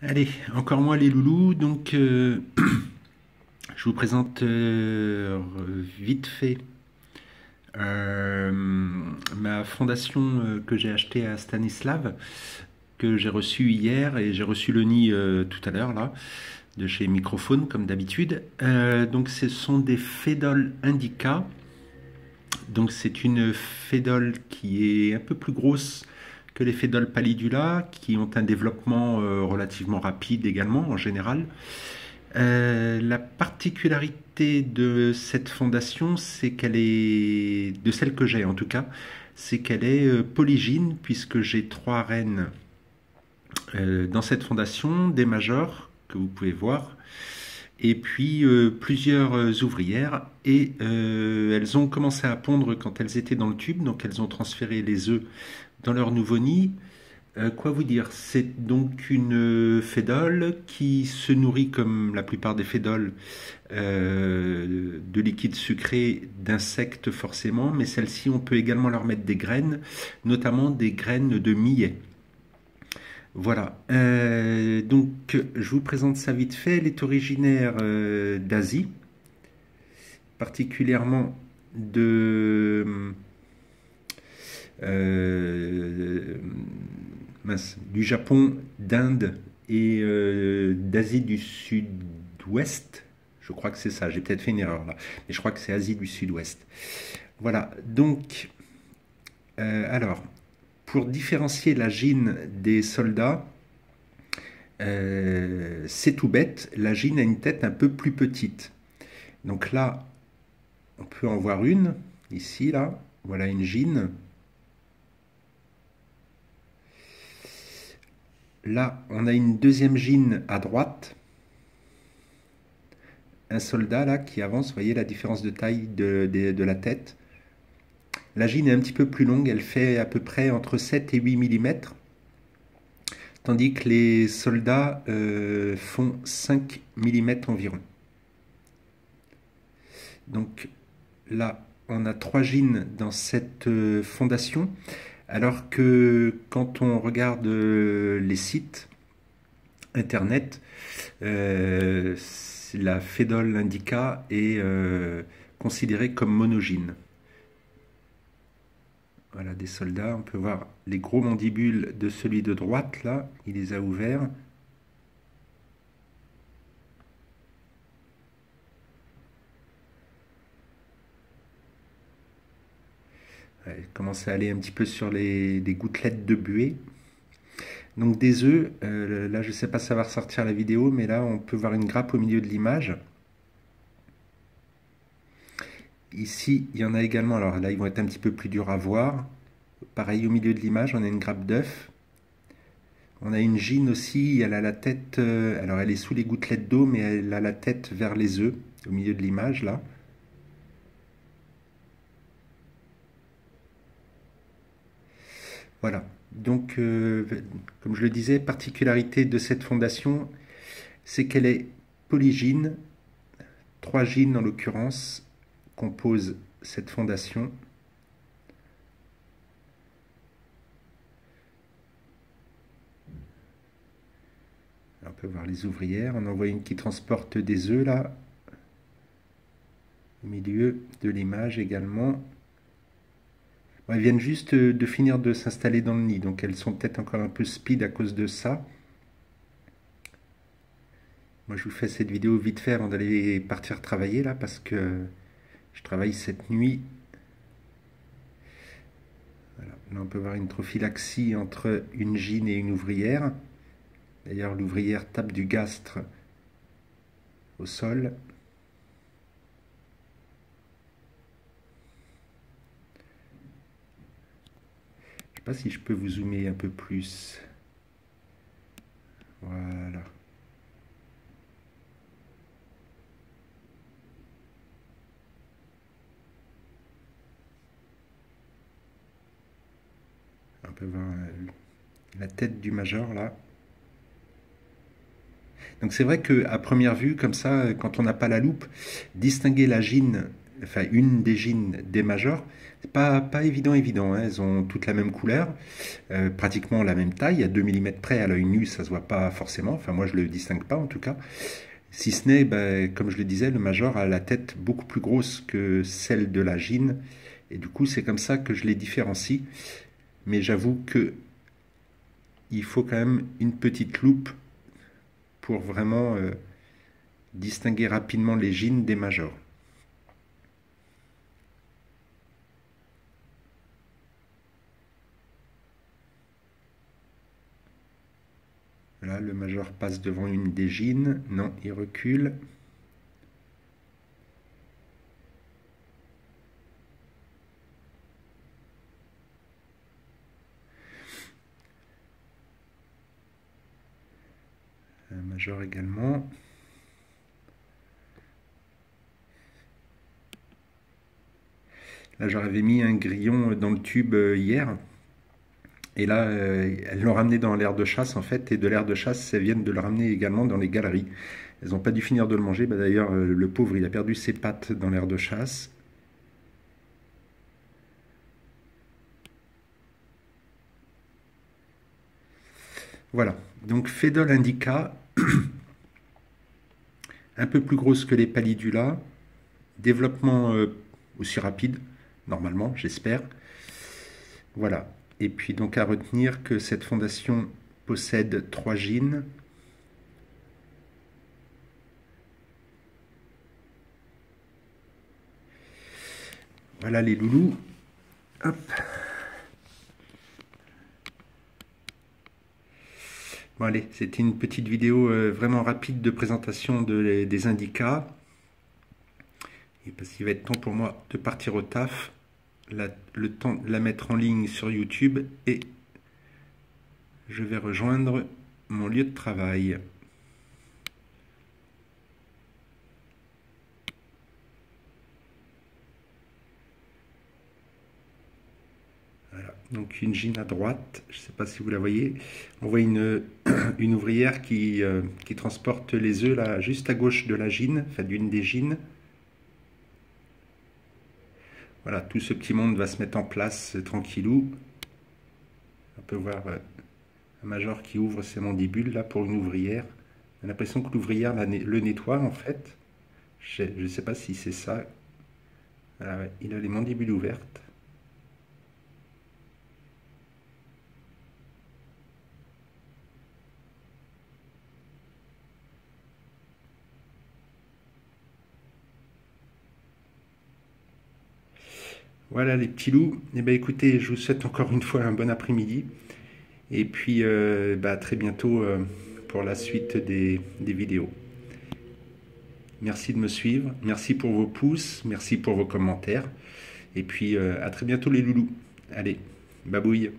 Allez, encore moi les loulous, donc je vous présente vite fait euh, ma fondation que j'ai achetée à Stanislav, que j'ai reçue hier et j'ai reçu le nid tout à l'heure là, de chez Microphone comme d'habitude. Donc ce sont des Fedol Indica, donc c'est une Fedol qui est un peu plus grosse que les Fedol Pallidula, qui ont un développement relativement rapide également en général. La particularité de cette fondation, c'est qu'elle est, de celle que j'ai en tout cas, c'est qu'elle est polygyne, puisque j'ai trois reines dans cette fondation, des majors que vous pouvez voir, et puis plusieurs ouvrières, et elles ont commencé à pondre quand elles étaient dans le tube, donc elles ont transféré les œufs dans leur nouveau nid. Quoi vous dire? C'est donc une fédole qui se nourrit, comme la plupart des fédoles, de liquide sucré, d'insectes forcément, mais celle-ci, on peut également leur mettre des graines, notamment des graines de millet. Voilà. Donc, je vous présente ça vite fait. Elle est originaire d'Asie, particulièrement de euh, du Japon, d'Inde et d'Asie du Sud-Ouest. Je crois que c'est ça, j'ai peut-être fait une erreur là, mais je crois que c'est Asie du Sud-Ouest. Voilà, donc, alors, pour différencier la gine des soldats, c'est tout bête, la gine a une tête un peu plus petite. Donc là, on peut en voir une, ici, là, voilà une gine. Là, on a une deuxième gine à droite, un soldat là qui avance, vous voyez la différence de taille de la tête. La gine est un petit peu plus longue, elle fait à peu près entre 7 et 8 mm, tandis que les soldats font 5 mm environ. Donc là, on a trois gines dans cette fondation, alors que quand on regarde les sites internet, la Fedol indica est considérée comme monogyne. Voilà, des soldats. On peut voir les gros mandibules de celui de droite, là. Il les a ouverts. Ouais, il commence à aller un petit peu sur les gouttelettes de buée. Donc des œufs. Là, je ne sais pas si ça va ressortir la vidéo, mais là, on peut voir une grappe au milieu de l'image. Ici, il y en a également. Alors là, ils vont être un petit peu plus durs à voir. Pareil, au milieu de l'image, on a une grappe d'œuf. On a une gine aussi, elle a la tête, alors elle est sous les gouttelettes d'eau, mais elle a la tête vers les œufs, au milieu de l'image là. Voilà. Donc, comme je le disais, particularité de cette fondation, c'est qu'elle est polygyne. Trois gynes en l'occurrence composent cette fondation. On peut voir les ouvrières. On en voit une qui transporte des œufs là, au milieu de l'image également. Elles viennent juste de finir de s'installer dans le nid, donc elles sont peut-être encore un peu speed à cause de ça. Moi, je vous fais cette vidéo vite fait avant d'aller partir travailler là, parce que je travaille cette nuit. Voilà. Là, on peut voir une trophylaxie entre une gine et une ouvrière. D'ailleurs, l'ouvrière tape du gastre au sol. Je ne sais pas si je peux vous zoomer un peu plus. Voilà. On peut voir la tête du major là. Donc c'est vrai qu'à première vue, comme ça, quand on n'a pas la loupe, distinguer la gine enfin une des jeans des majors. C'est pas évident, hein. Elles ont toutes la même couleur, pratiquement la même taille, à 2 millimètres près à l'œil nu, ça se voit pas forcément, enfin moi je le distingue pas en tout cas. Si ce n'est, ben, comme je le disais, le major a la tête beaucoup plus grosse que celle de la jean, et du coup c'est comme ça que je les différencie. Mais j'avoue que il faut quand même une petite loupe pour vraiment distinguer rapidement les jeans des majors. Là, le major passe devant une des jeans. Non, il recule. Un major également. Là, j'aurais mis un grillon dans le tube hier. Et là, elles l'ont ramené dans l'aire de chasse, en fait. Et de l'aire de chasse, elles viennent de le ramener également dans les galeries. Elles n'ont pas dû finir de le manger. Bah, d'ailleurs, le pauvre, il a perdu ses pattes dans l'aire de chasse. Voilà. Donc, Fedol Indica, un peu plus grosse que les Pallidula. Développement aussi rapide, normalement, j'espère. Voilà. Et puis donc à retenir que cette fondation possède 3 jeans. Voilà les loulous. Hop. Bon allez, c'était une petite vidéo vraiment rapide de présentation des Indica. Et parce qu'il va être temps pour moi de partir au taf. Le temps de la mettre en ligne sur YouTube et je vais rejoindre mon lieu de travail. Voilà, donc une jean à droite, je ne sais pas si vous la voyez. On voit une ouvrière qui transporte les œufs là, juste à gauche de la jean, enfin d'une des jeans. Voilà, tout ce petit monde va se mettre en place tranquillou. On peut voir un major qui ouvre ses mandibules là pour une ouvrière. On a l'impression que l'ouvrière le nettoie en fait. Je ne sais pas si c'est ça. Voilà, ouais, il a les mandibules ouvertes. Voilà les petits loups. Eh bien écoutez, je vous souhaite encore une fois un bon après-midi. Et puis à très bientôt pour la suite des vidéos. Merci de me suivre. Merci pour vos pouces. Merci pour vos commentaires. Et puis à très bientôt les loulous. Allez, babouille.